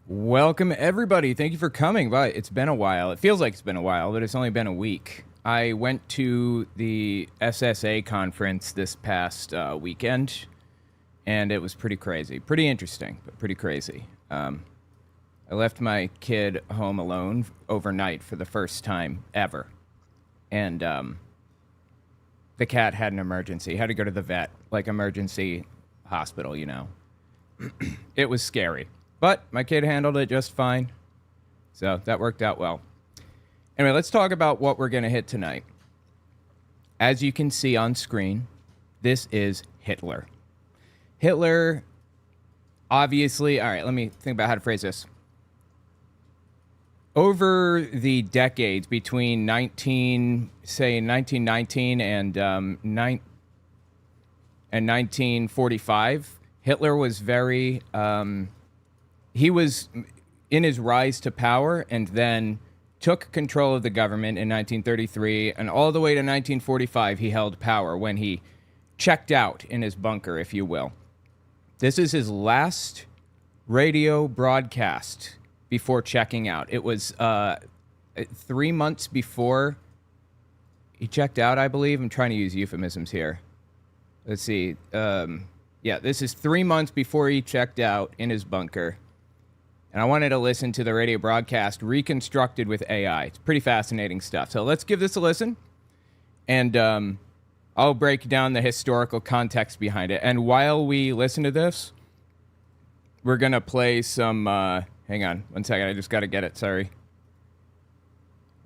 Welcome, everybody. Thank you for coming by. It's been a while. It feels like it's been a while, but it's only been a week. I went to the SSA conference this past weekend, and it was pretty crazy. Pretty interesting, but pretty crazy. I left my kid home alone overnight for the first time ever. And the cat had an emergency. Had to go to the vet, like emergency hospital, you know. It was scary. But my kid handled it just fine. So that worked out well. Anyway, let's talk about what we're going to hit tonight. As you can see on screen, this is Hitler. Hitler, obviously, all right, let me think about how to phrase this. Over the decades between 1919 and 1945, Hitler was very... he was in his rise to power and then took control of the government in 1933, and all the way to 1945 he held power when he checked out in his bunker, if you will. This is his last radio broadcast before checking out. It was 3 months before he checked out, I believe. I'm trying to use euphemisms here. Let's see. Yeah, this is 3 months before he checked out in his bunker. And I wanted to listen to the radio broadcast reconstructed with AI. It's pretty fascinating stuff. So let's give this a listen. And I'll break down the historical context behind it. And while we listen to this, we're going to play some... hang on 1 second. I just got to get it. Sorry.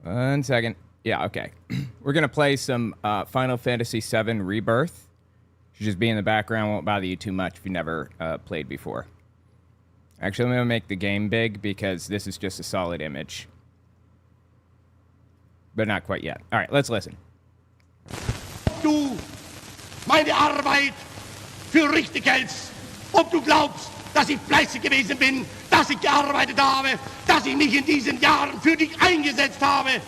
1 second. Yeah, okay. We're going to play some Final Fantasy VII Rebirth. Should just be in the background. Won't bother you too much if you never played before. Actually, I'm going to make the game big because this is just a solid image. But not quite yet. All right, let's listen. Du meine Arbeit für richtig hältst, ob du glaubst, dass ich fleißig gewesen bin, dass ich gearbeitet habe, dass ich mich in diesen Jahren für dich eingesetzt habe.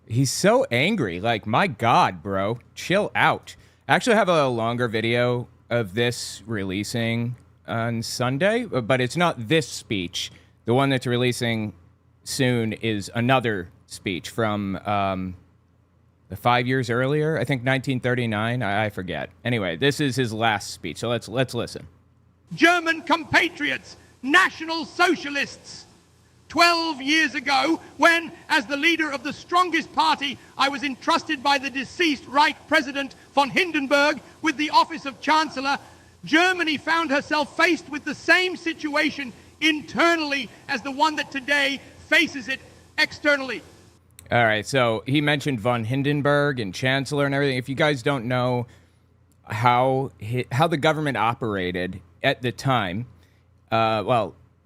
He's so angry. Like, my God, bro. Chill out. I actually have a longer video of this releasing on Sunday, but it's not this speech. The one that's releasing soon is another speech from 5 years earlier, I think 1939. I forget. Anyway, this is his last speech, so let's listen. German compatriots, National Socialists. 12 years ago, when, as the leader of the strongest party, I was entrusted by the deceased Reich President von Hindenburg with the office of Chancellor, Germany found herself faced with the same situation internally as the one that today faces it externally. All right, so he mentioned von Hindenburg and Chancellor and everything. If you guys don't know how the government operated at the time,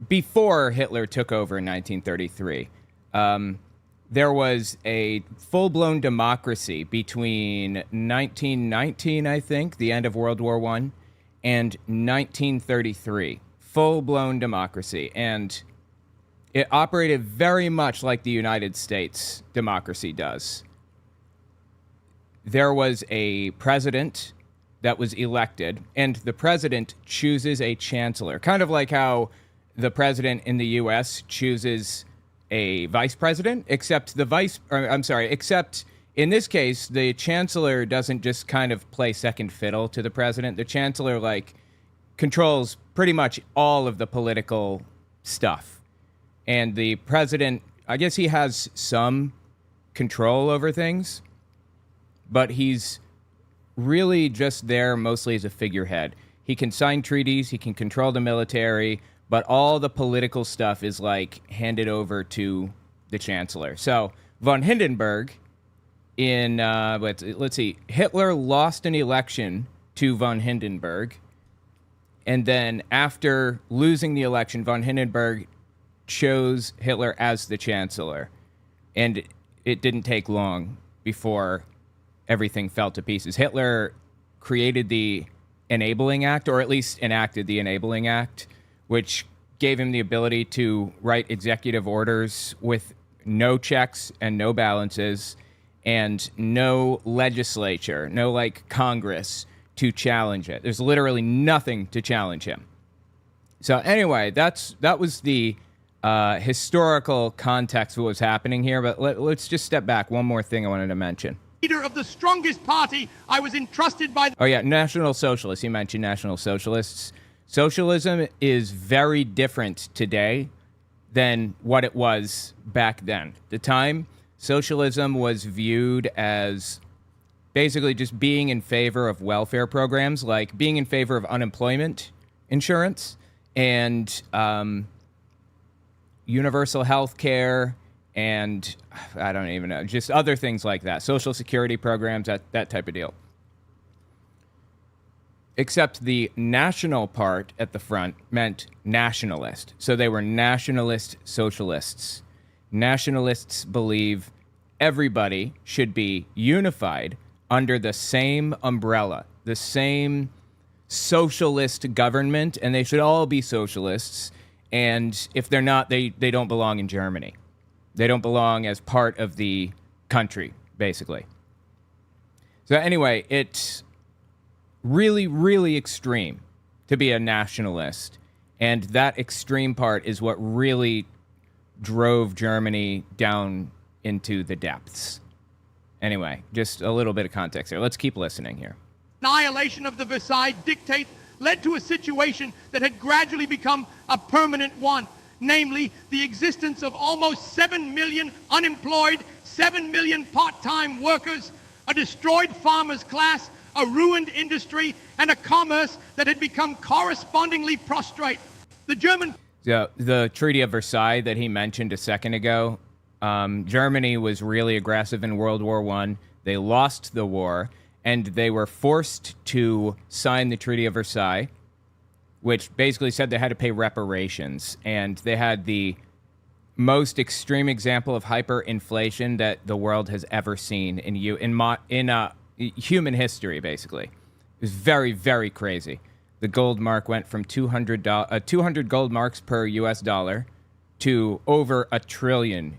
before Hitler took over in 1933, there was a full-blown democracy between 1919, I think, the end of World War I, and 1933. Full-blown democracy. And it operated very much like the United States democracy does. There was a president that was elected, and the president chooses a chancellor. Kind of like how the president in the U.S. chooses a vice president, except in this case, the chancellor doesn't just kind of play second fiddle to the president. The chancellor, controls pretty much all of the political stuff. And the president, I guess he has some control over things, but he's really just there mostly as a figurehead. He can sign treaties, he can control the military, but all the political stuff is, handed over to the chancellor. So, von Hindenburg... let's see, Hitler lost an election to von Hindenburg, and then after losing the election, von Hindenburg chose Hitler as the chancellor, and it didn't take long before everything fell to pieces. Hitler created the Enabling Act, or at least enacted the Enabling Act, which gave him the ability to write executive orders with no checks and no balances, and no legislature, no Congress to challenge it. There's literally nothing to challenge him. So anyway, that was the historical context of what was happening here, but let's just step back. One more thing I wanted to mention. Leader of the strongest party, I was entrusted by... Oh, yeah, National Socialists. You mentioned National Socialists. Socialism is very different today than what it was back then. At the time, socialism was viewed as basically just being in favor of welfare programs, like being in favor of unemployment insurance and universal health care, and I don't even know, just other things like that, social security programs, that type of deal. Except the national part at the front meant nationalist. So they were nationalist socialists. Nationalists believe everybody should be unified under the same umbrella, the same socialist government, and they should all be socialists. And if they're not, they don't belong in Germany. They don't belong as part of the country, basically. So anyway, it's really, really extreme to be a nationalist. And that extreme part is what really drove Germany down into the depths. Anyway, just a little bit of context here. Let's keep listening here. Annihilation of the Versailles dictate led to a situation that had gradually become a permanent one, namely the existence of almost 7 million unemployed, 7 million part-time workers, a destroyed farmers' class, a ruined industry, and a commerce that had become correspondingly prostrate. The German... The Treaty of Versailles that he mentioned a second ago, Germany was really aggressive in World War I. They lost the war, and they were forced to sign the Treaty of Versailles, which basically said they had to pay reparations. And they had the most extreme example of hyperinflation that the world has ever seen in human history, basically. It was very, very crazy. The gold mark went from 200 gold marks per US dollar to over 1 trillion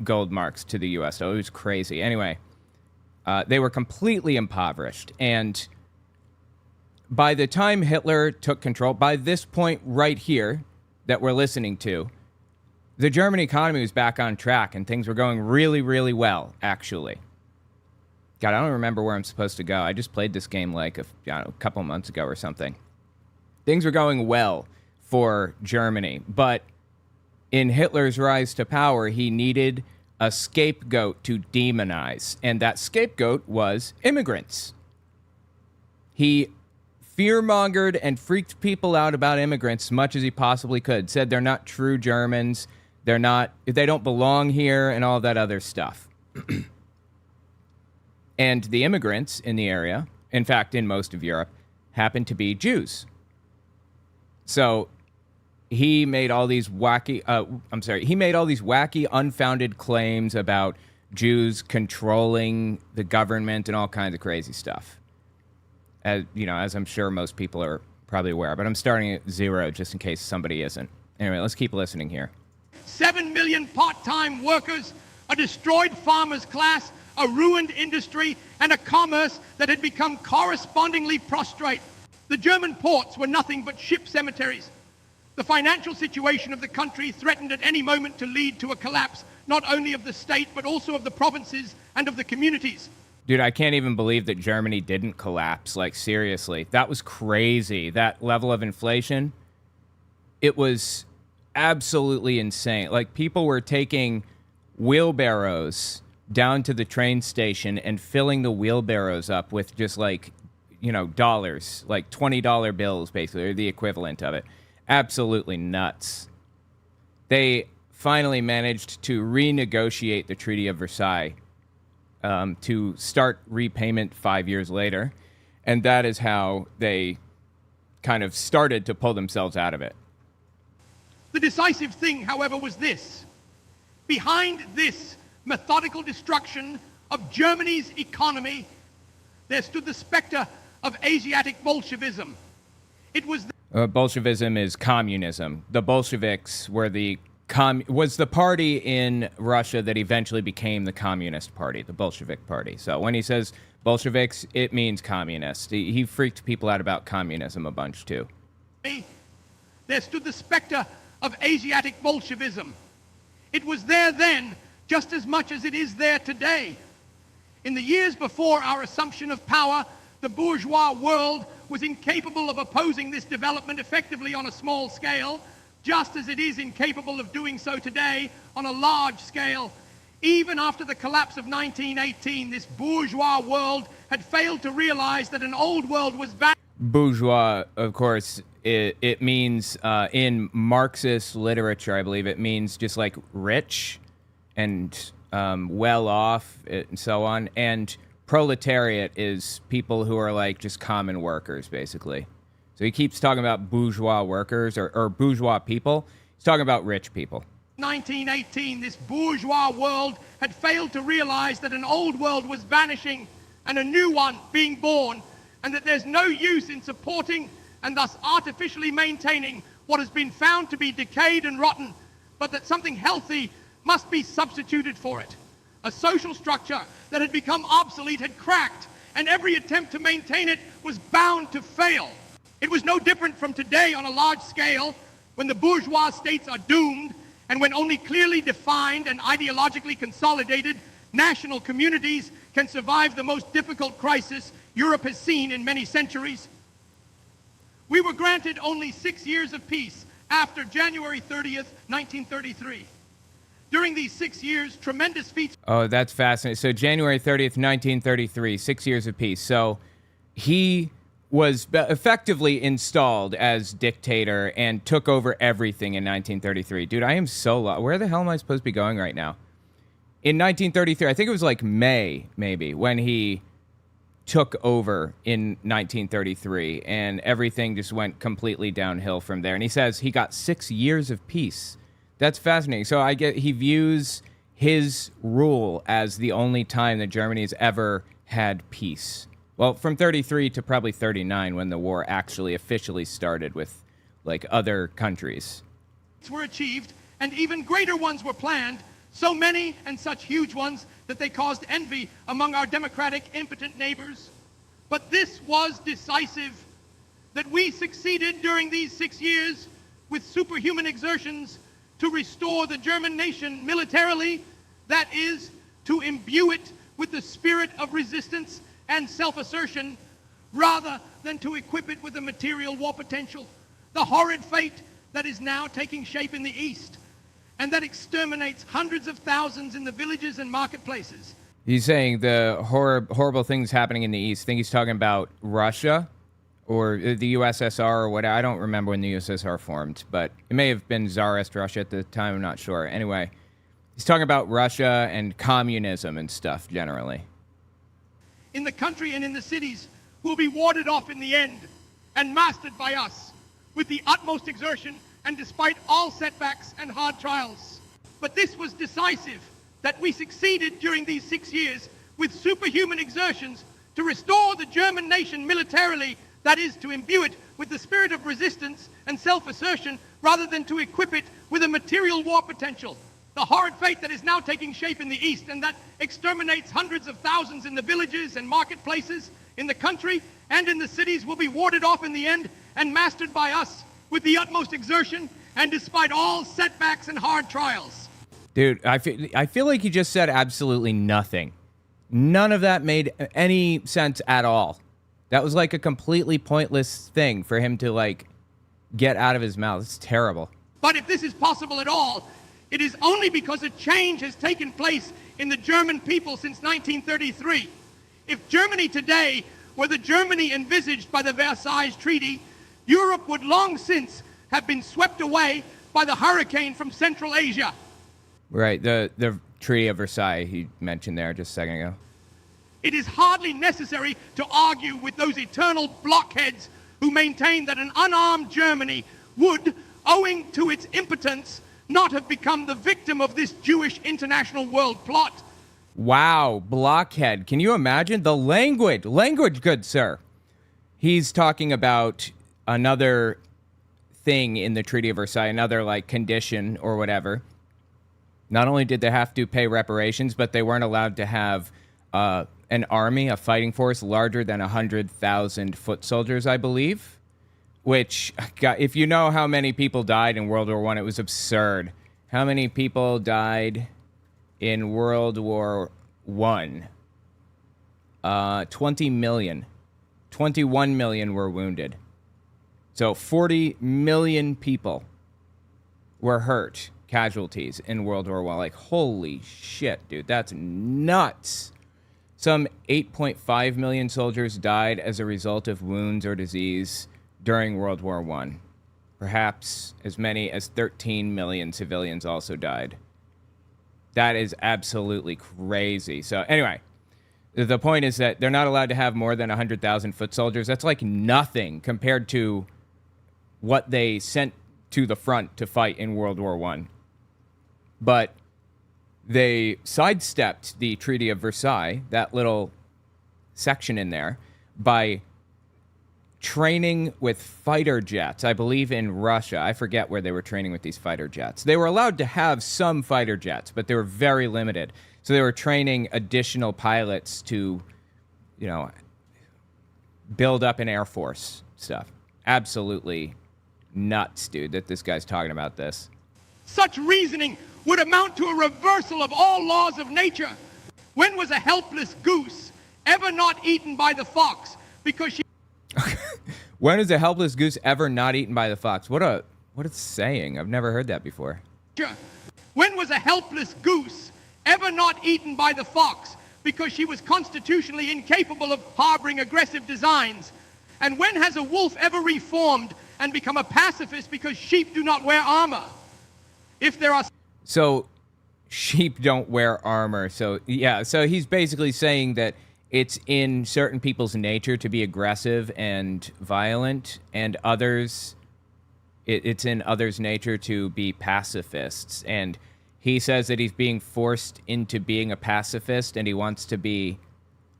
gold marks to the US dollar. It was crazy. Anyway, they were completely impoverished. And by the time Hitler took control, by this point right here that we're listening to, the German economy was back on track and things were going really, really well, actually. God, I don't remember where I'm supposed to go. I just played this game like a couple months ago or something. Things were going well for Germany, but in Hitler's rise to power, he needed a scapegoat to demonize, and that scapegoat was immigrants. He fear-mongered and freaked people out about immigrants as much as he possibly could, said they're not true Germans, they don't belong here, and all that other stuff. And the immigrants in the area, in fact, in most of Europe, happened to be Jews. So he made all these wacky, unfounded claims about Jews controlling the government and all kinds of crazy stuff. As I'm sure most people are probably aware, but I'm starting at 0 just in case somebody isn't. Anyway, let's keep listening here. 7 million part-time workers, a destroyed farmers' class, a ruined industry, and a commerce that had become correspondingly prostrate. The German ports were nothing but ship cemeteries. The financial situation of the country threatened at any moment to lead to a collapse, not only of the state, but also of the provinces and of the communities. Dude, I can't even believe that Germany didn't collapse. Like, seriously. That was crazy. That level of inflation, it was absolutely insane. Like, people were taking wheelbarrows down to the train station and filling the wheelbarrows up with just dollars, like $20 bills, basically, or the equivalent of it. Absolutely nuts. They finally managed to renegotiate the Treaty of Versailles to start repayment 5 years later, and that is how they kind of started to pull themselves out of it. The decisive thing, however, was this. Behind this methodical destruction of Germany's economy, there stood the specter of Asiatic Bolshevism. It was Bolshevism is communism. The Bolsheviks were was the party in Russia that eventually became the Communist Party, the Bolshevik Party. So when he says Bolsheviks, it means communist. He freaked people out about communism a bunch, too. There stood the specter of Asiatic Bolshevism. It was there then just as much as it is there today. In the years before our assumption of power, the bourgeois world was incapable of opposing this development effectively on a small scale, just as it is incapable of doing so today on a large scale. Even after the collapse of 1918, this bourgeois world had failed to realize that an old world was back. Bourgeois, of course, it means in Marxist literature, I believe it means just like rich and well off and so on. And proletariat is people who are like just common workers, basically. So he keeps talking about bourgeois workers or bourgeois people. He's talking about rich people. 1918, this bourgeois world had failed to realize that an old world was vanishing and a new one being born, and that there's no use in supporting and thus artificially maintaining what has been found to be decayed and rotten, but that something healthy must be substituted for it. A social structure that had become obsolete had cracked, and every attempt to maintain it was bound to fail. It was no different from today on a large scale, when the bourgeois states are doomed, and when only clearly defined and ideologically consolidated national communities can survive the most difficult crisis Europe has seen in many centuries. We were granted only 6 years of peace after January 30th, 1933. During these 6 years, tremendous feats... Oh, that's fascinating. So January 30th, 1933, 6 years of peace. So he was effectively installed as dictator and took over everything in 1933. Dude, I am so lost. Where the hell am I supposed to be going right now? In 1933, I think it was like May, maybe, when he took over in 1933, and everything just went completely downhill from there. And he says he got 6 years of peace. That's fascinating. So I get he views his rule as the only time that Germany has ever had peace. Well, from 33 to probably 39 when the war actually officially started with like other countries. Were achieved, and even greater ones were planned, so many and such huge ones that they caused envy among our democratic, impotent neighbors. But this was decisive, that we succeeded during these 6 years with superhuman exertions to restore the German nation militarily, that is, to imbue it with the spirit of resistance and self-assertion, rather than to equip it with a material war potential. The horrid fate that is now taking shape in the East, and that exterminates hundreds of thousands in the villages and marketplaces. He's saying the horrible things happening in the East. I think he's talking about Russia or the USSR or whatever. I don't remember when the USSR formed, but it may have been Tsarist Russia at the time. I'm not sure. Anyway, he's talking about Russia and communism and stuff generally. In the country and in the cities will be warded off in the end and mastered by us with the utmost exertion and despite all setbacks and hard trials. But this was decisive, that we succeeded during these 6 years with superhuman exertions to restore the German nation militarily, that is, to imbue it with the spirit of resistance and self-assertion rather than to equip it with a material war potential. The horrid fate that is now taking shape in the East and that exterminates hundreds of thousands in the villages and marketplaces in the country and in the cities will be warded off in the end and mastered by us with the utmost exertion and despite all setbacks and hard trials. Dude, I feel like he just said absolutely nothing. None of that made any sense at all. That was like a completely pointless thing for him to like get out of his mouth. It's terrible. But if this is possible at all, it is only because a change has taken place in the German people since 1933. If Germany today were the Germany envisaged by the Versailles Treaty, Europe would long since have been swept away by the hurricane from Central Asia. Right, the Treaty of Versailles he mentioned there just a second ago. It is hardly necessary to argue with those eternal blockheads who maintain that an unarmed Germany would, owing to its impotence, not have become the victim of this Jewish international world plot. Wow, blockhead. Can you imagine the language? Language, good sir. He's talking about another thing in the Treaty of Versailles, another like condition or whatever. Not only did they have to pay reparations, but they weren't allowed to have an army, a fighting force larger than 100,000 foot soldiers, I believe. which, if you know how many people died in World War I, it was absurd. How many people died in World War I? 20 million. 21 million were wounded. So 40 million people were hurt, casualties in World War I. Like, holy shit, dude, that's nuts. Some 8.5 million soldiers died as a result of wounds or disease during World War I. Perhaps as many as 13 million civilians also died. That is absolutely crazy. So anyway, the point is that they're not allowed to have more than 100,000 foot soldiers. That's like nothing compared to what they sent to the front to fight in World War I. But they sidestepped the Treaty of Versailles, that little section in there, by training with fighter jets, I believe in Russia. I forget where they were training with these fighter jets. They were allowed to have some fighter jets, but they were very limited. So they were training additional pilots to, you know, build up an Air Force stuff. Absolutely nuts, dude, that this guy's talking about this. Such reasoning would amount to a reversal of all laws of nature. When was a helpless goose ever not eaten by the fox because she... When is a helpless goose ever not eaten by the fox? What a saying. I've never heard that before. When was a helpless goose ever not eaten by the fox because she was constitutionally incapable of harboring aggressive designs? And when has a wolf ever reformed and become a pacifist because sheep do not wear armor? If there are... So sheep don't wear armor. So yeah, so he's basically saying that it's in certain people's nature to be aggressive and violent, and others, it's in others' nature to be pacifists. And he says that he's being forced into being a pacifist, and he wants to be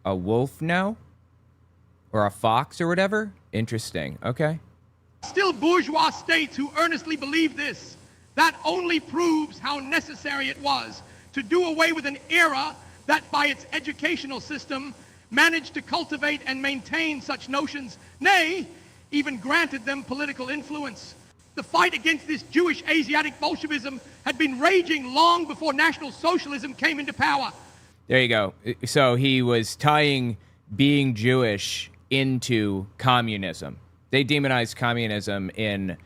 a wolf now? Or a fox or whatever? Interesting. Okay. Still bourgeois states who earnestly believe this. That only proves how necessary it was to do away with an era that by its educational system managed to cultivate and maintain such notions, nay, even granted them political influence. The fight against this Jewish Asiatic Bolshevism had been raging long before National Socialism came into power. There you go. So he was tying being Jewish into communism. They demonized communism in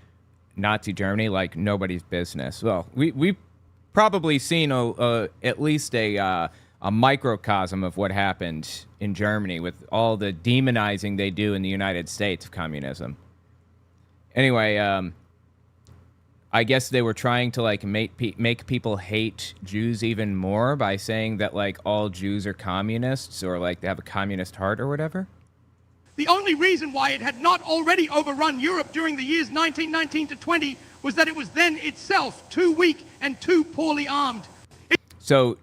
Nazi Germany like nobody's business. Well, we've probably seen at least a microcosm of what happened in Germany with all the demonizing they do in the United States of communism. Anyway, I guess they were trying to like make people hate Jews even more by saying that like all Jews are communists or like they have a communist heart or whatever. The only reason why it had not already overrun Europe during the years 1919 to 20 was that it was then itself too weak and too poorly armed. So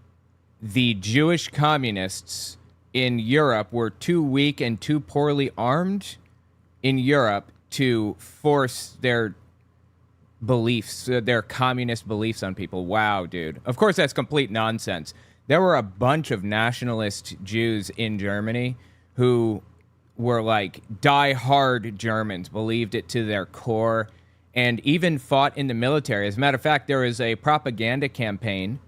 the Jewish communists in Europe were too weak and too poorly armed in Europe to force their beliefs, their communist beliefs on people. Wow, dude. Of course, that's complete nonsense. There were a bunch of nationalist Jews in Germany who were like die-hard Germans, believed it to their core, and even fought in the military. As a matter of fact, there was a propaganda campaign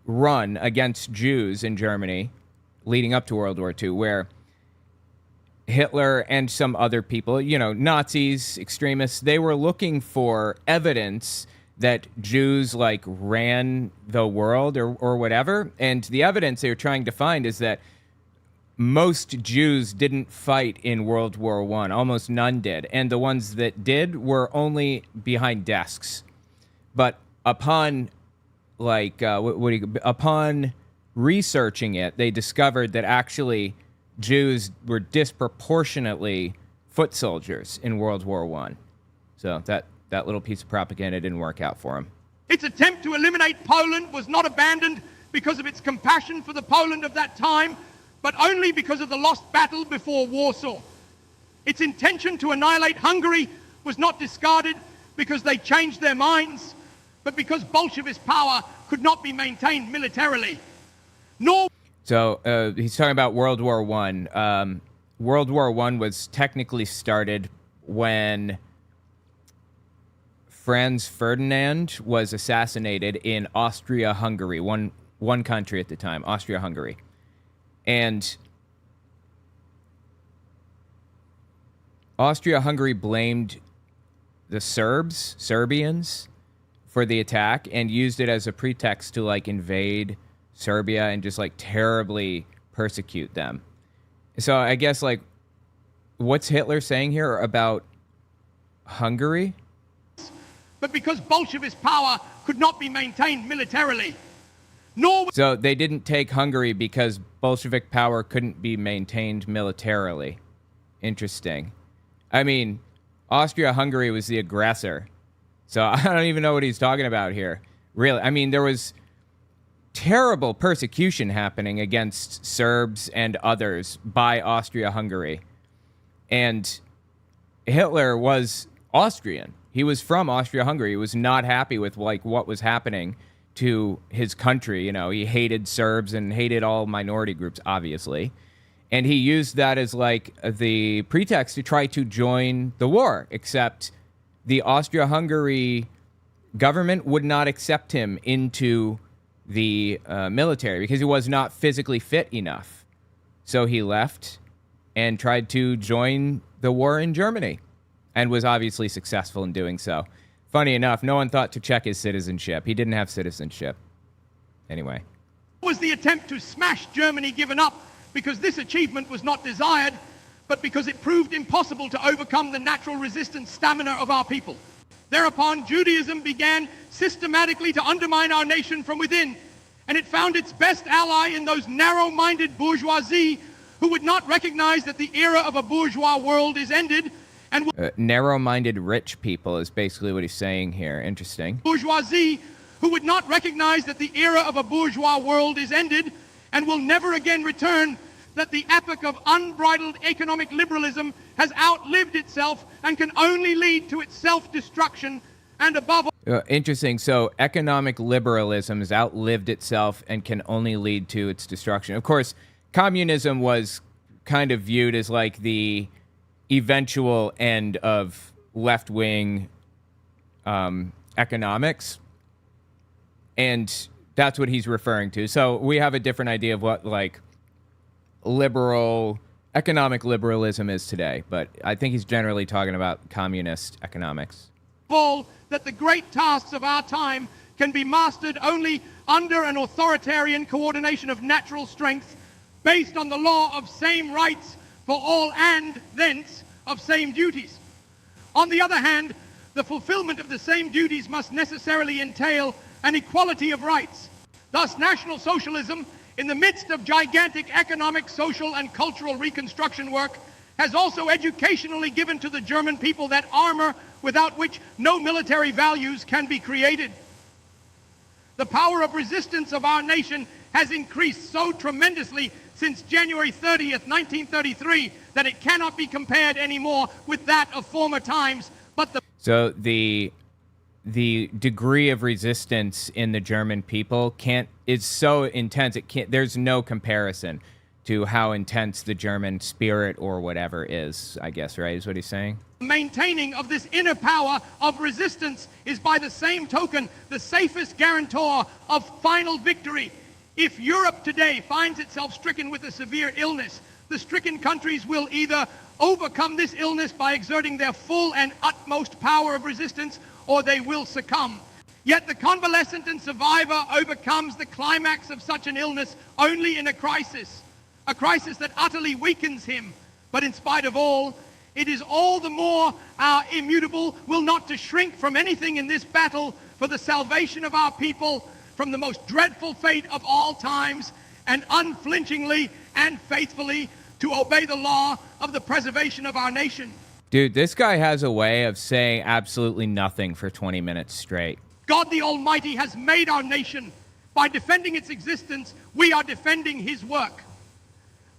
run against Jews in Germany leading up to World War II, where Hitler and some other people, you know, Nazis, extremists, they were looking for evidence that Jews like ran the world or whatever. And the evidence they were trying to find is that most Jews didn't fight in World War I. Almost none did. And the ones that did were only behind desks. But upon upon researching it, they discovered that actually Jews were disproportionately foot soldiers in World War I. So that little piece of propaganda didn't work out for them. Its attempt to eliminate Poland was not abandoned because of its compassion for the Poland of that time, but only because of the lost battle before Warsaw. Its intention to annihilate Hungary was not discarded because they changed their minds, but because Bolshevist power could not be maintained militarily. So he's talking about World War I. World War I was technically started when Franz Ferdinand was assassinated in Austria-Hungary, one country at the time, Austria-Hungary. And Austria-Hungary blamed the Serbians, for the attack and used it as a pretext to, like, invade Serbia and just, like, terribly persecute them. So I guess, like, what's Hitler saying here about Hungary? But because Bolshevist power could not be maintained militarily, nor... So they didn't take Hungary because Bolshevik power couldn't be maintained militarily. Interesting. I mean, Austria-Hungary was the aggressor. So I don't even know what he's talking about here. Really, I mean, there was terrible persecution happening against Serbs and others by Austria-Hungary. And Hitler was Austrian. He was from Austria-Hungary. He was not happy with, like, what was happening to his country. You know, he hated Serbs and hated all minority groups, obviously. And he used that as, like, the pretext to try to join the war, except the Austria-Hungary government would not accept him into the military because he was not physically fit enough. So he left and tried to join the war in Germany and was obviously successful in doing so. Funny enough, no one thought to check his citizenship. He didn't have citizenship. Anyway. Was the attempt to smash Germany given up because this achievement was not desired, but because it proved impossible to overcome the natural resistance stamina of our people. Thereupon, Judaism began systematically to undermine our nation from within, and it found its best ally in those narrow-minded bourgeoisie who would not recognize that the era of a bourgeois world is ended, and narrow-minded rich people is basically what he's saying here. Interesting. Bourgeoisie who would not recognize that the era of a bourgeois world is ended and will never again return, that the epoch of unbridled economic liberalism has outlived itself and can only lead to its self-destruction, and above all... Interesting. So economic liberalism has outlived itself and can only lead to its destruction. Of course, communism was kind of viewed as, like, the eventual end of left-wing economics, and that's what he's referring to. So we have a different idea of what, like, economic liberalism is today, but I think he's generally talking about communist economics. All that the great tasks of our time can be mastered only under an authoritarian coordination of natural strength based on the law of same rights for all and thence of same duties. On the other hand, the fulfillment of the same duties must necessarily entail an equality of rights. Thus, National Socialism, in the midst of gigantic economic, social, and cultural reconstruction work, has also educationally given to the German people that armor without which no military values can be created. The power of resistance of our nation has increased so tremendously since January 30th, 1933, that it cannot be compared anymore with that of former times. So the degree of resistance in the German people is so intense, there's no comparison to how intense the German spirit or whatever is, I guess, right, is what he's saying? Maintaining of this inner power of resistance is by the same token the safest guarantor of final victory. If Europe today finds itself stricken with a severe illness, the stricken countries will either overcome this illness by exerting their full and utmost power of resistance, or they will succumb. Yet the convalescent and survivor overcomes the climax of such an illness only in a crisis that utterly weakens him. But in spite of all, it is all the more our immutable will not to shrink from anything in this battle for the salvation of our people from the most dreadful fate of all times, and unflinchingly and faithfully to obey the law of the preservation of our nation. Dude, this guy has a way of saying absolutely nothing for 20 minutes straight. God the Almighty has made our nation. By defending its existence, we are defending his work.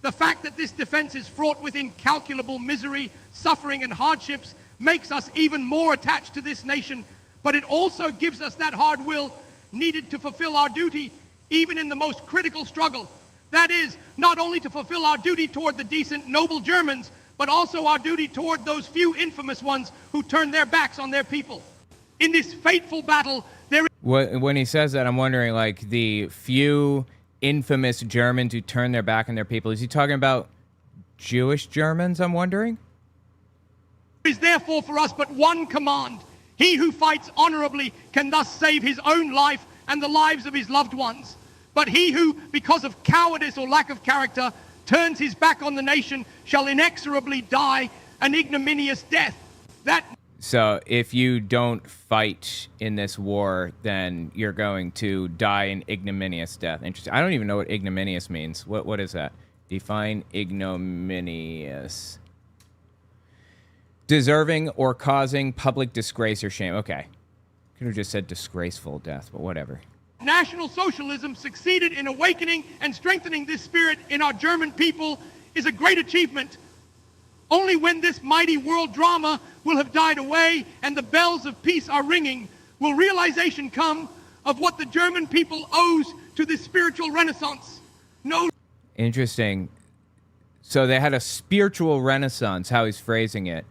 The fact that this defense is fraught with incalculable misery, suffering, and hardships makes us even more attached to this nation, but it also gives us that hard will needed to fulfill our duty even in the most critical struggle. That is, not only to fulfill our duty toward the decent, noble Germans, but also our duty toward those few infamous ones who turned their backs on their people. In this fateful battle, when he says that, I'm wondering, like, the few infamous Germans who turned their back on their people, is he talking about Jewish Germans, I'm wondering? There is therefore for us but one command. He who fights honorably can thus save his own life and the lives of his loved ones. But he who, because of cowardice or lack of character, turns his back on the nation shall inexorably die an ignominious death. So if you don't fight in this war, then you're going to die an ignominious death. Interesting. I don't even know what ignominious means. What is that? Define ignominious. Deserving or causing public disgrace or shame. Okay. Could have just said disgraceful death, but whatever. National Socialism succeeded in awakening and strengthening this spirit in our German people is a great achievement. Only when this mighty world drama will have died away and the bells of peace are ringing will realization come of what the German people owes to this spiritual renaissance. No. Interesting. So they had a spiritual renaissance, how he's phrasing it.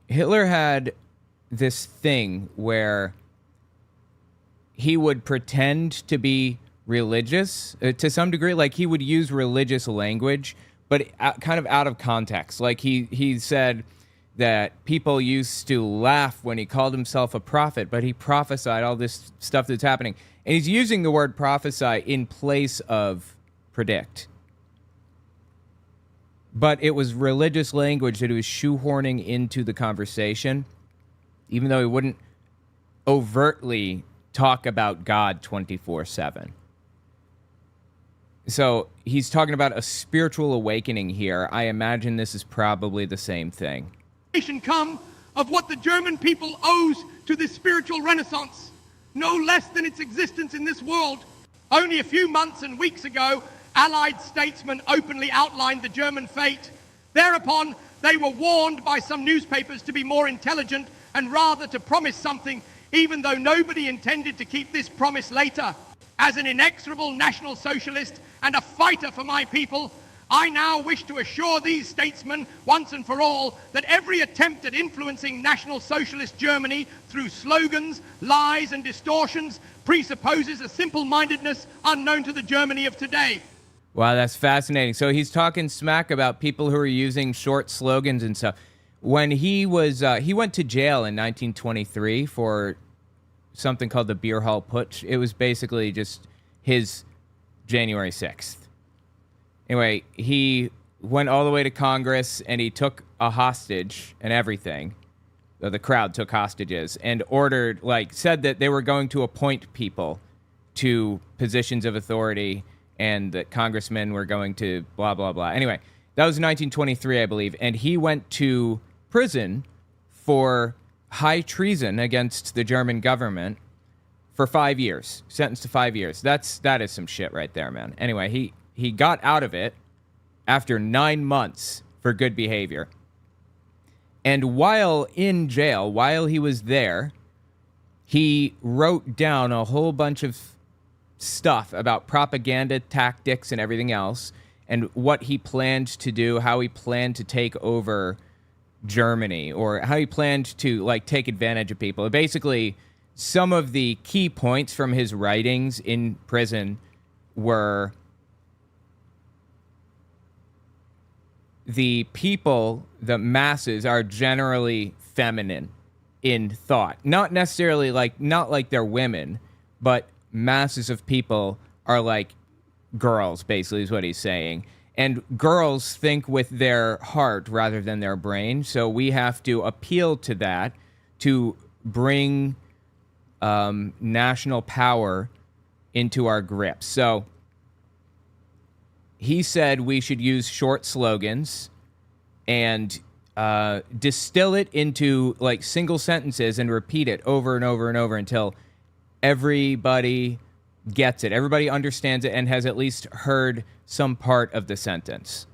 Hitler had this thing where he would pretend to be religious to some degree. Like, he would use religious language, but kind of out of context. Like, he said that people used to laugh when he called himself a prophet, but he prophesied all this stuff that's happening. And he's using the word prophesy in place of predict. But it was religious language that he was shoehorning into the conversation, even though he wouldn't overtly talk about God 24/7. So he's talking about a spiritual awakening here. I imagine this is probably the same thing. Come of what the German people owes to this spiritual renaissance, no less than its existence in this world. Only a few months and weeks ago, Allied statesmen openly outlined the German fate. Thereupon, they were warned by some newspapers to be more intelligent and rather to promise something, even though nobody intended to keep this promise later. As an inexorable National Socialist and a fighter for my people, I now wish to assure these statesmen once and for all that every attempt at influencing National Socialist Germany through slogans, lies, and distortions presupposes a simple-mindedness unknown to the Germany of today. Wow, that's fascinating. So he's talking smack about people who are using short slogans and stuff. When he went to jail in 1923 for something called the Beer Hall Putsch. It was basically just his January 6th. Anyway, he went all the way to Congress and he took a hostage and everything. The crowd took hostages and ordered, said that they were going to appoint people to positions of authority and that congressmen were going to blah, blah, blah. Anyway, that was 1923, I believe. And he went to prison for high treason against the German government for 5 years, sentenced to 5 years. That is some shit right there, man. Anyway, he got out of it after 9 months for good behavior. And while in jail, while he was there, he wrote down a whole bunch of stuff about propaganda tactics and everything else, and what he planned to do, how he planned to take over Germany, or how he planned to take advantage of people. Basically, some of the key points from his writings in prison were the people, the masses, are generally feminine in thought. Not necessarily not like they're women, but masses of people are like girls, basically, is what he's saying. And girls think with their heart rather than their brain, so we have to appeal to that to bring national power into our grip. So he said we should use short slogans and distill it into single sentences and repeat it over and over and over until everybody gets it. Everybody understands it and has at least heard some part of the sentence.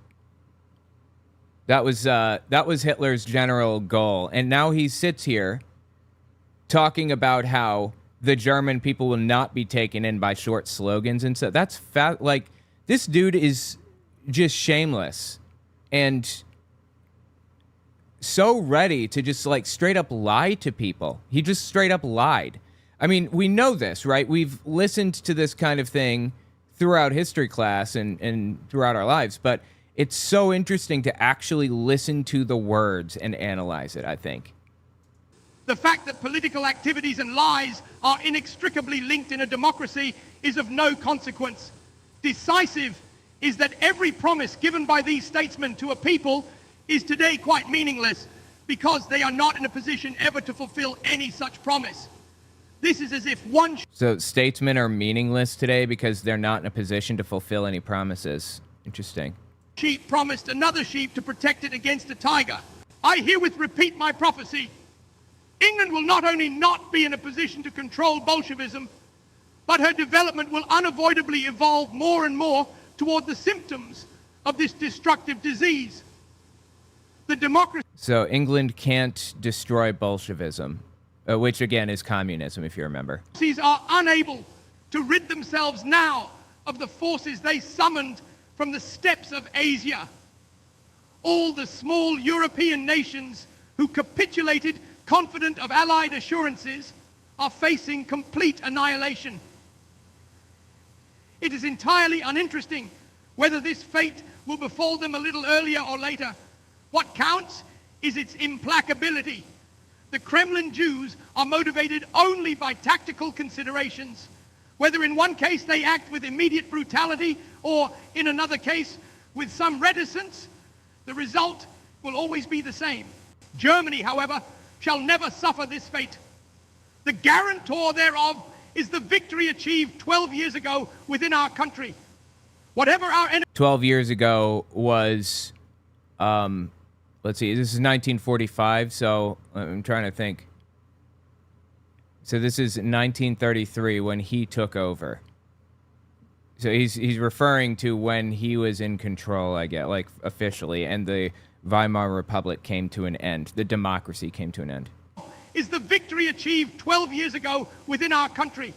That was Hitler's general goal. And now he sits here talking about how the German people will not be taken in by short slogans and so that's this dude is just shameless. And so ready to just like straight up lie to people. He just straight up lied. I mean, we know this, right? We've listened to this kind of thing throughout history class and throughout our lives, but it's so interesting to actually listen to the words and analyze it, I think. The fact that political activities and lies are inextricably linked in a democracy is of no consequence. Decisive is that every promise given by these statesmen to a people is today quite meaningless because they are not in a position ever to fulfill any such promise. This is as if one... So statesmen are meaningless today because they're not in a position to fulfill any promises. Interesting. Sheep promised another sheep to protect it against a tiger. I herewith repeat my prophecy. England will not only not be in a position to control Bolshevism, but her development will unavoidably evolve more and more toward the symptoms of this destructive disease. The democracy... So England can't destroy Bolshevism, which again is communism, if you remember. Are unable to rid themselves now of the forces they summoned from the steppes of Asia. All the small European nations who capitulated confident of Allied assurances are facing complete annihilation. It is entirely uninteresting whether this fate will befall them a little earlier or later. What counts is its implacability. The Kremlin Jews are motivated only by tactical considerations. Whether in one case they act with immediate brutality or in another case with some reticence, the result will always be the same. Germany, however, shall never suffer this fate. The guarantor thereof is the victory achieved 12 years ago within our country. Whatever our 12 years ago was, let's see, this is 1945, so I'm trying to think. So this is 1933 when he took over. So he's referring to when he was in control, I guess, like officially, and the Weimar Republic came to an end. The democracy came to an end. Is the victory achieved 12 years ago within our country.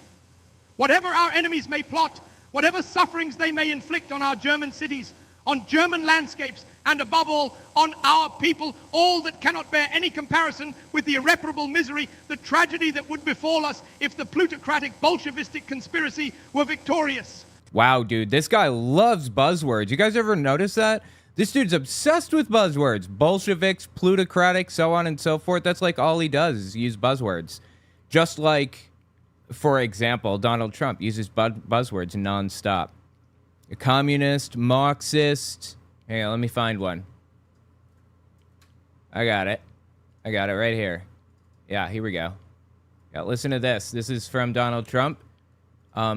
Whatever our enemies may plot, whatever sufferings they may inflict on our German cities, on German landscapes, and above all, on our people, all that cannot bear any comparison with the irreparable misery, the tragedy that would befall us if the plutocratic Bolshevistic conspiracy were victorious. Wow, dude, this guy loves buzzwords. You guys ever notice that? This dude's obsessed with buzzwords. Bolsheviks, plutocratic, so on and so forth. That's like all he does is use buzzwords. Just like, for example, Donald Trump uses buzzwords nonstop. A communist, Marxist. Hey, let me find one. I got it right here. Yeah, here we go. Yeah, listen to this. This is from Donald Trump.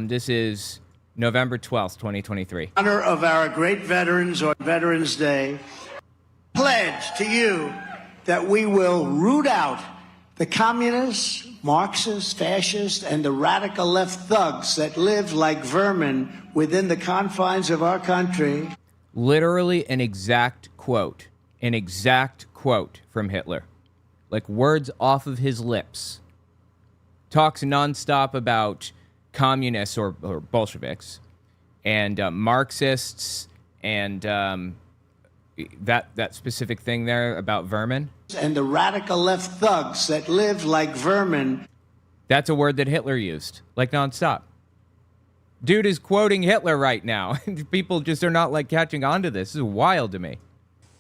This is November 12th, 2023. In honor of our great veterans on Veterans Day, pledge to you that we will root out the communists, Marxists, fascists, and the radical left thugs that live like vermin within the confines of our country. Literally an exact quote from Hitler. Like words off of his lips. Talks nonstop about communists or Bolsheviks and Marxists and that specific thing there about vermin. And the radical left thugs that live like vermin. That's a word that Hitler used, like nonstop. Dude is quoting Hitler right now. People just are not like catching on to this. This is wild to me.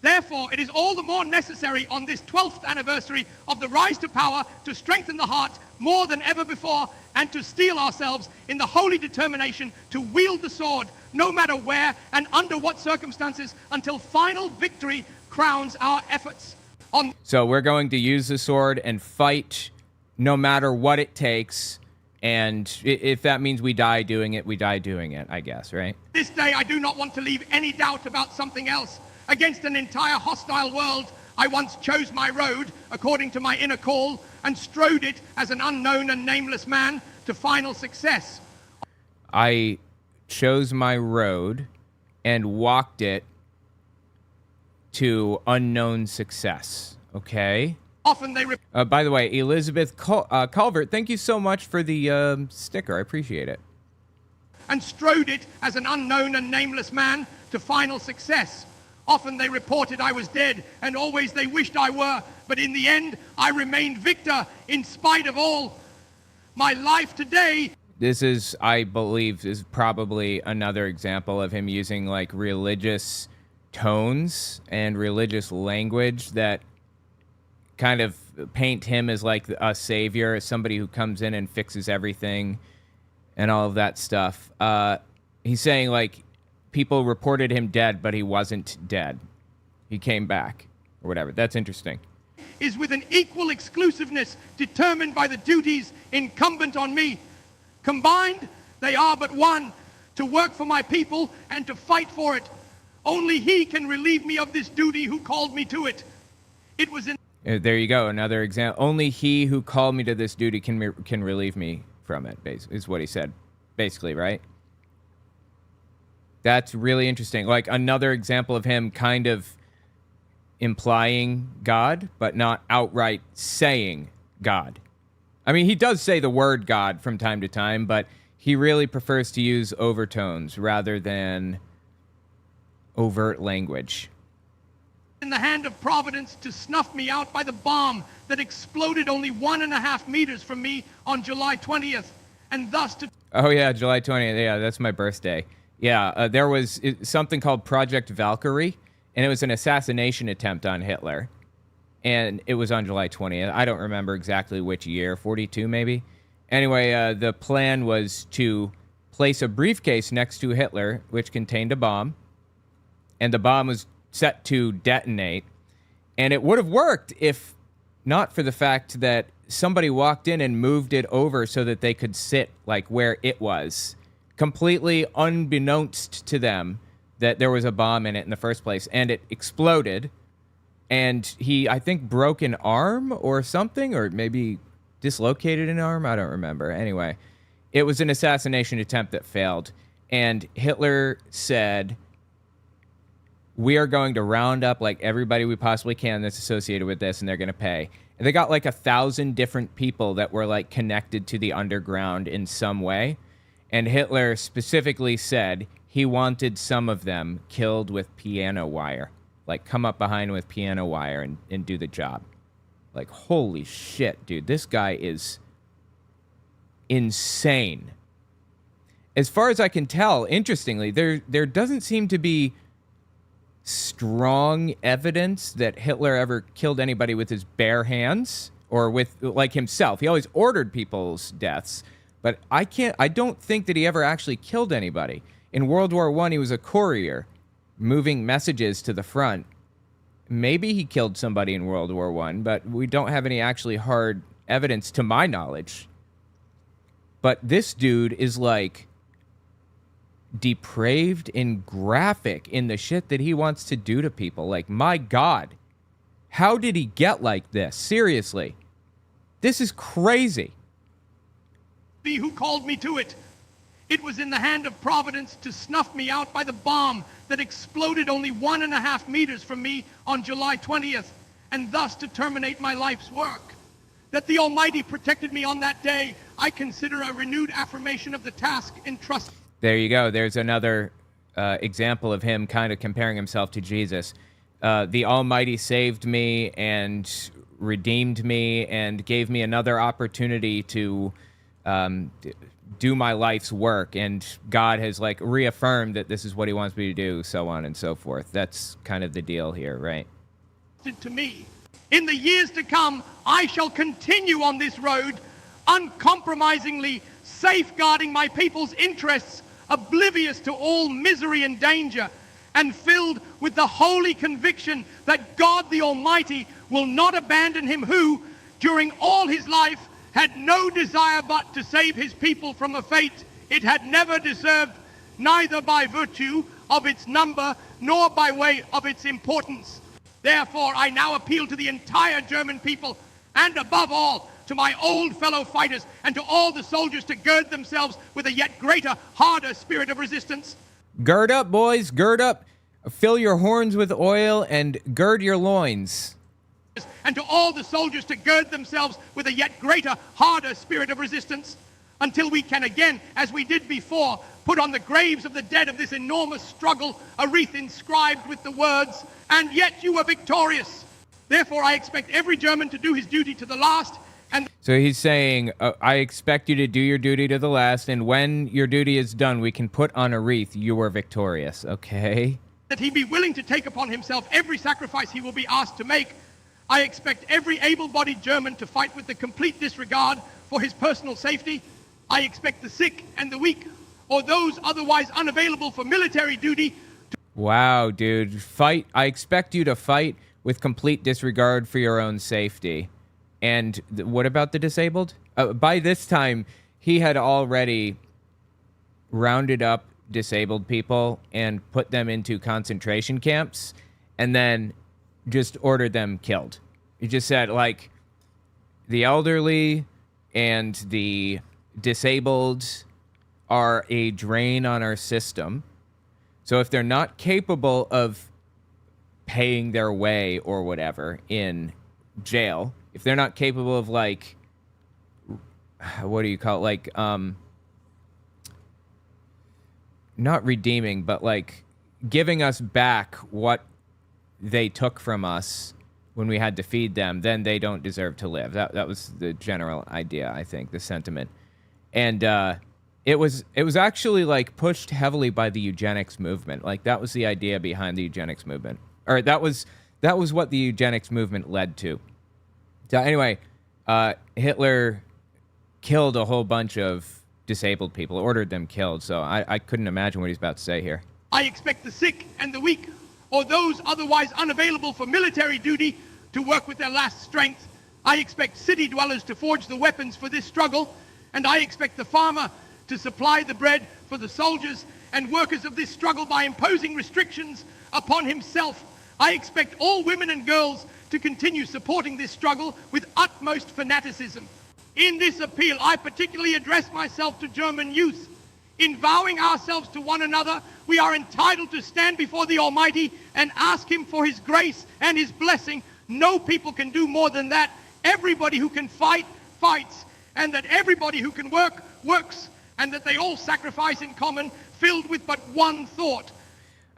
Therefore, it is all the more necessary on this 12th anniversary of the rise to power to strengthen the heart more than ever before and to steel ourselves in the holy determination to wield the sword no matter where and under what circumstances until final victory crowns our efforts. So we're going to use the sword and fight no matter what it takes. And if that means we die doing it, we die doing it, I guess, right? This day, I do not want to leave any doubt about something else. Against an entire hostile world, I once chose my road according to my inner call and strode it as an unknown and nameless man to final success. I chose my road and walked it to unknown success, okay? Often they... by the way, Elizabeth Culvert, thank you so much for the sticker. I appreciate it. And strode it as an unknown and nameless man to final success. Often they reported I was dead, and always they wished I were. But in the end, I remained victor in spite of all. My life today... This is, I believe, is probably another example of him using like religious tones and religious language that kind of paint him as like a savior, as somebody who comes in and fixes everything and all of that stuff. He's saying like people reported him dead, but he wasn't dead. He came back or whatever. That's interesting. Is with an equal exclusiveness determined by the duties incumbent on me. Combined, they are but one, to work for my people and to fight for it. Only he can relieve me of this duty who called me to it. It was in... There you go, another example. Only he who called me to this duty can relieve me from it, is what he said, basically, right? That's really interesting. Like, another example of him kind of implying God, but not outright saying God. I mean, he does say the word God from time to time, but he really prefers to use overtones rather than overt language. In the hand of Providence to snuff me out by the bomb that exploded only 1.5 meters from me on July 20th, and thus to... Oh, yeah, July 20th. Yeah, that's my birthday. Yeah, there was something called Project Valkyrie, and it was an assassination attempt on Hitler. And it was on July 20th. I don't remember exactly which year, 42 maybe. Anyway, the plan was to place a briefcase next to Hitler, which contained a bomb. And the bomb was set to detonate. And it would have worked if not for the fact that somebody walked in and moved it over so that they could sit like where it was. Completely unbeknownst to them that there was a bomb in it in the first place. And it exploded. And he, I think, broke an arm or something, or maybe dislocated an arm. I don't remember. Anyway, it was an assassination attempt that failed. And Hitler said, we are going to round up like everybody we possibly can that's associated with this, and they're going to pay. And they got like 1,000 different people that were like connected to the underground in some way. And Hitler specifically said he wanted some of them killed with piano wire. Like, come up behind with piano wire and do the job. Like, holy shit, dude. This guy is insane. As far as I can tell, interestingly, there doesn't seem to be strong evidence that Hitler ever killed anybody with his bare hands or with, like, himself. He always ordered people's deaths. But I don't think that he ever actually killed anybody. In World War I, he was a courier, moving messages to the front. Maybe he killed somebody in World War I, but we don't have any actually hard evidence to my knowledge. But this dude is like depraved and graphic in the shit that he wants to do to people. Like, my God, how did he get like this? Seriously, this is crazy. Who called me to it. It was in the hand of Providence to snuff me out by the bomb that exploded only 1.5 meters from me on July 20th, and thus to terminate my life's work. That the Almighty protected me on that day, I consider a renewed affirmation of the task entrusted. There you go. There's another example of him kind of comparing himself to Jesus. The Almighty saved me and redeemed me and gave me another opportunity to do my life's work, and God has like reaffirmed that this is what he wants me to do, so on and so forth. That's kind of the deal here, right? To me. In the years to come, I shall continue on this road, uncompromisingly safeguarding my people's interests, oblivious to all misery and danger, and filled with the holy conviction that God the Almighty will not abandon him who, during all his life, had no desire but to save his people from a fate it had never deserved, neither by virtue of its number nor by way of its importance. Therefore, I now appeal to the entire German people, and above all, to my old fellow fighters and to all the soldiers to gird themselves with a yet greater, harder spirit of resistance. Gird up, boys, gird up. Fill your horns with oil and gird your loins. And to all the soldiers to gird themselves with a yet greater, harder spirit of resistance. until we can again, as we did before, put on the graves of the dead of this enormous struggle a wreath inscribed with the words, "And yet you were victorious." Therefore, I expect every German to do his duty to the last. And so he's saying, I expect you to do your duty to the last, and when your duty is done, we can put on a wreath, "You were victorious." Okay. That he be willing to take upon himself every sacrifice he will be asked to make. I expect every able-bodied German to fight with the complete disregard for his personal safety. I expect the sick and the weak, or those otherwise unavailable for military duty. Wow, dude. Fight. I expect you to fight with complete disregard for your own safety. And what about the disabled? By this time, he had already rounded up disabled people and put them into concentration camps and then just ordered them killed. He just said, like, the elderly and the disabled are a drain on our system. So if they're not capable of paying their way or whatever in jail, if they're not capable of, like, what do you call it? Like, not redeeming, but like giving us back what they took from us when we had to feed them, then they don't deserve to live. That was the general idea, I think, the sentiment. And it was actually like pushed heavily by the eugenics movement. Like that was the idea behind the eugenics movement. Or that was what the eugenics movement led to. So anyway, Hitler killed a whole bunch of disabled people, ordered them killed. So I couldn't imagine what he's about to say here. I expect the sick and the weak, or those otherwise unavailable for military duty, to work with their last strength. I expect city dwellers to forge the weapons for this struggle, and I expect the farmer to supply the bread for the soldiers and workers of this struggle by imposing restrictions upon himself. I expect all women and girls to continue supporting this struggle with utmost fanaticism. In this appeal, I particularly address myself to German youth. In vowing ourselves to one another, we are entitled to stand before the Almighty and ask Him for His grace and His blessing. No people can do more than that. Everybody who can fight, fights. And that everybody who can work, works. And that they all sacrifice in common, filled with but one thought.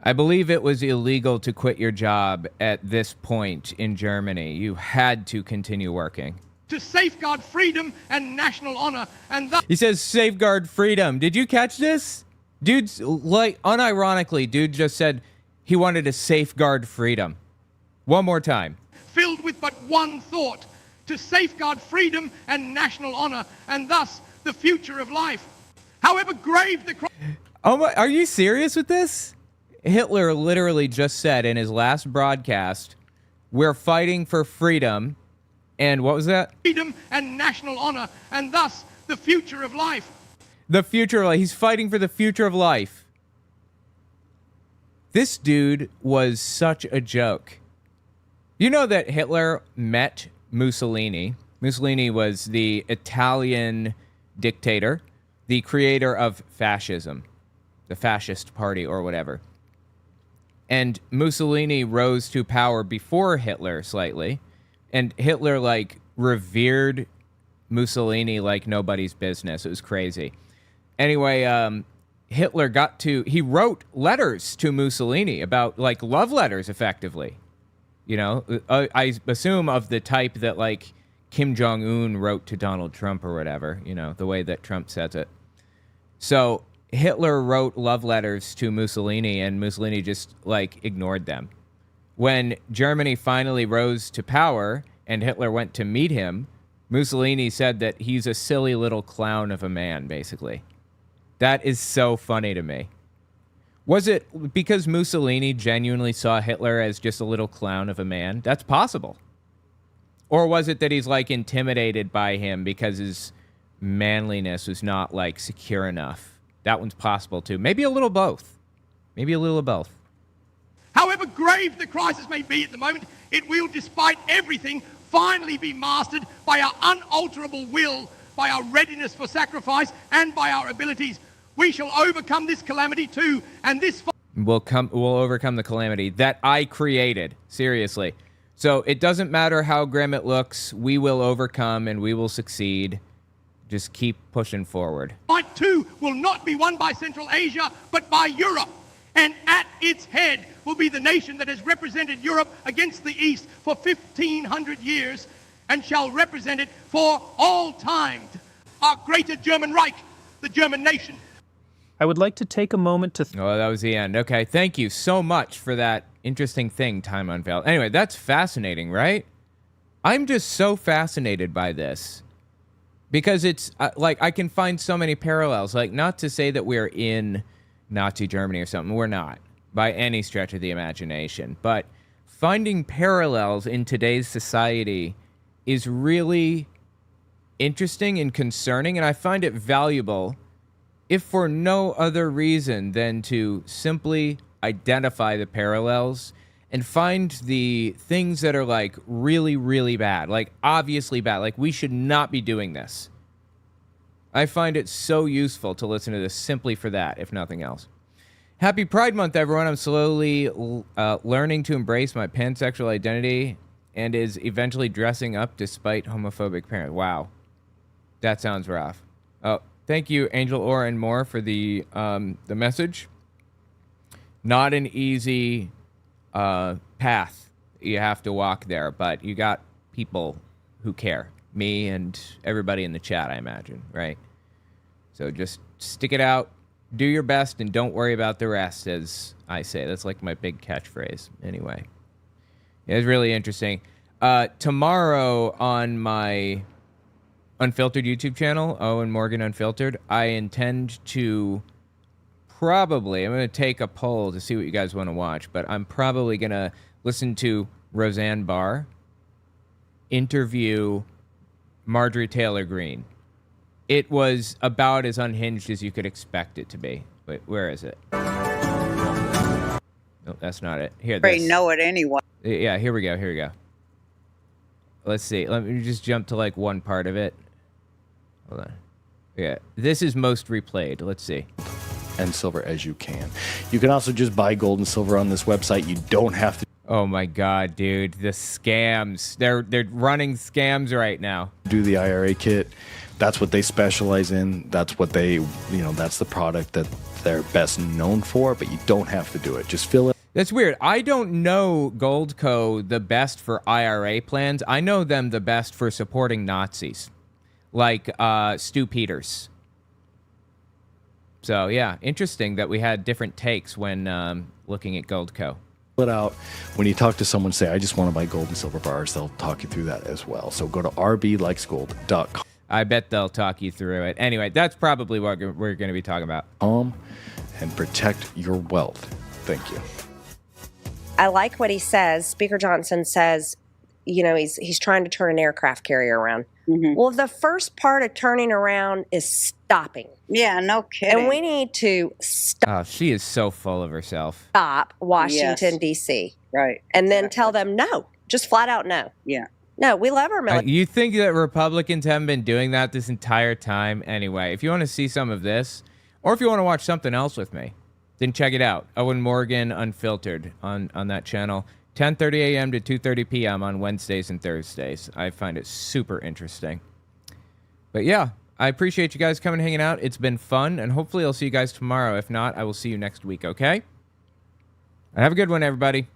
I believe it was illegal to quit your job at this point in Germany. You had to continue working. To safeguard freedom and national honor. And thus, he says safeguard freedom. Did you catch this? Dude's, like, unironically, dude just said he wanted to safeguard freedom. One more time. Filled with but one thought. To safeguard freedom and national honor. And thus, the future of life. However grave the crime. Oh my, are you serious with this? Hitler literally just said in his last broadcast, we're fighting for freedom. And what was that? Freedom and national honor, and thus the future of life. The future of life. He's fighting for the future of life. This dude was such a joke. You know that Hitler met Mussolini. Mussolini was the Italian dictator, the creator of fascism, the fascist party or whatever. And Mussolini rose to power before Hitler slightly. And Hitler, like, revered Mussolini like nobody's business. It was crazy. Anyway, Hitler he wrote letters to Mussolini about, like, love letters, effectively. You know, I assume of the type that, like, Kim Jong-un wrote to Donald Trump or whatever, you know, the way that Trump says it. So Hitler wrote love letters to Mussolini, and Mussolini just, like, ignored them. When Germany finally rose to power and Hitler went to meet him, Mussolini said that he's a silly little clown of a man, basically. That is so funny to me. Was it because Mussolini genuinely saw Hitler as just a little clown of a man? That's possible. Or was it that he's, like, intimidated by him because his manliness was not, like, secure enough? That one's possible, too. Maybe a little both. Maybe a little of both. However grave the crisis may be at the moment, it will, despite everything, finally be mastered by our unalterable will, by our readiness for sacrifice, and by our abilities. We shall overcome this calamity too, and this... We'll overcome the calamity that I created. Seriously. So it doesn't matter how grim it looks. We will overcome and we will succeed. just keep pushing forward. Fight too will not be won by Central Asia, but by Europe. And at its head will be the nation that has represented Europe against the East for 1,500 years and shall represent it for all time. Our greater German Reich, the German nation. I would like to take a moment to... Oh, that was the end. Okay, thank you so much for that interesting thing, Time Unveiled. Anyway, that's fascinating, right? I'm just so fascinated by this. Because it's, like, I can find so many parallels. Like, not to say that we're in Nazi Germany or something. We're not, by any stretch of the imagination. But finding parallels in today's society is really interesting and concerning. And I find it valuable, if for no other reason than to simply identify the parallels and find the things that are, like, really, really bad, like, obviously bad, like, we should not be doing this. I find it so useful to listen to this simply for that, if nothing else. Happy Pride Month, everyone. I'm slowly learning to embrace my pansexual identity and is eventually dressing up despite homophobic parents. Wow. That sounds rough. Oh, thank you, Angel Orr and more, for the message. Not an easy path you have to walk there, but you got people who care. Me and everybody in the chat, I imagine, right? So just stick it out, do your best, and don't worry about the rest, as I say. That's like my big catchphrase. Anyway, it's really interesting. Tomorrow on my Unfiltered YouTube channel, Owen Morgan Unfiltered, I intend to I'm going to take a poll to see what you guys want to watch, but I'm probably going to listen to Roseanne Barr interview Marjorie Taylor Greene. It was about as unhinged as you could expect it to be. Wait, where is it? No, that's not it. Here, They know it anyway. Yeah, here we go. Let's see. Let me just jump to, like, one part of it. Hold on. Yeah, this is most replayed. Let's see. And silver as you can. You can also just buy gold and silver on this website. You don't have to Oh my god, dude, the scams. They're running scams right now. Do the IRA kit. That's what they specialize in. That's what they, that's the product that they're best known for, but you don't have to do it. Just fill it. That's weird. I don't know Goldco the best for IRA plans. I know them the best for supporting Nazis, like Stu Peters. So, yeah, interesting that we had different takes when looking at Goldco. It out. When you talk to someone, say, I just want to buy gold and silver bars, they'll talk you through that as well. So go to rblikesgold.com. I bet they'll talk you through it. Anyway, that's probably what we're going to be talking about. And protect your wealth. Thank you. I like what he says. Speaker Johnson says, he's trying to turn an aircraft carrier around. Mm-hmm. Well, the first part of turning around is stopping. Yeah, no kidding. And we need to stop. Oh, she is so full of herself. Stop Washington, D.C. Right. And then tell them no. Just flat out no. Yeah. No, we love our military. You think that Republicans haven't been doing that this entire time? Anyway, if you want to see some of this, or if you want to watch something else with me, then check it out. Owen Morgan Unfiltered on that channel. 10:30 a.m. to 2:30 p.m. on Wednesdays and Thursdays. I find it super interesting. But yeah, I appreciate you guys coming and hanging out. It's been fun, and hopefully I'll see you guys tomorrow. If not, I will see you next week, okay? Have a good one, everybody.